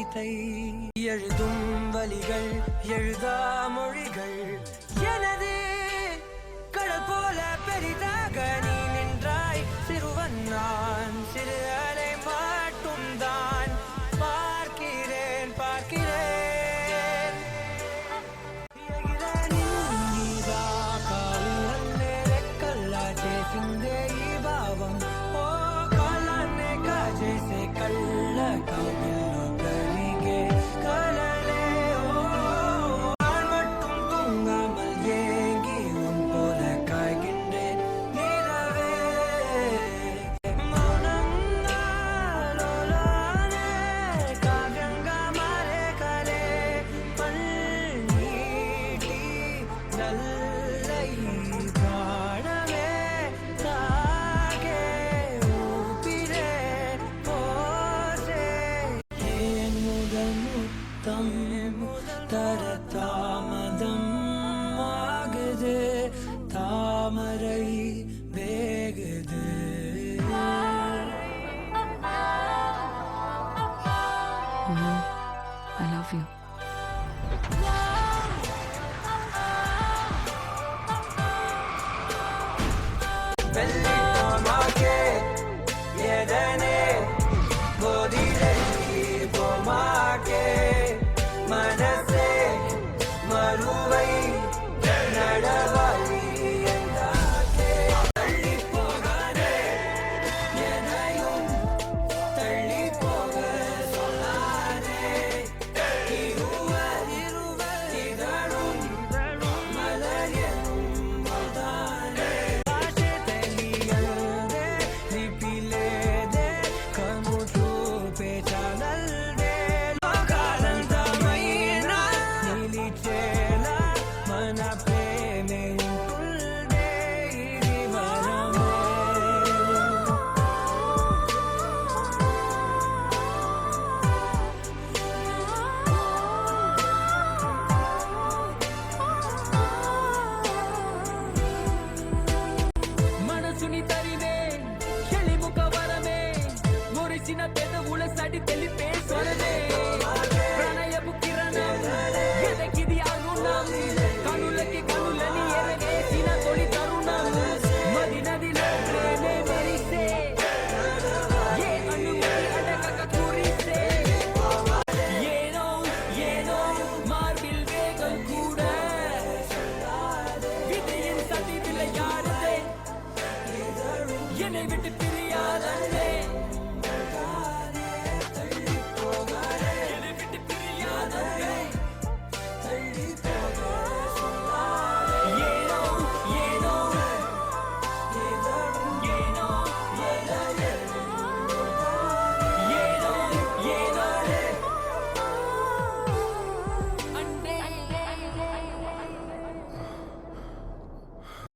கவிதை எழுதும் வலிகள் எழுதா மொழிகள் எனது கடல் போல பெரிதாக நீ நின்றாய் சிறுவன் நான் சிறு அலை மட்டும் தான் பார்க்கிறேன் நீதா காவிலே கல்லா చేసిందే ఈ భావం ఓ కాలాన్నే కాజేసే కళ్ళ కవిల్లో కరిగే కలలే ఓ நான் மட்டும் தூங்காமல் ஏங்கி உன் போல காய்கின்றேன் நிலவே மௌனங்களோலானே காவியங்க மாறே கலே பல்நீட்டி நல்லை பாடமே தாகே ஊபிரே போசே ஏன் முதல் முத்தம் தர தாமதம் ஆகுது தாமரை வேகுது I love you.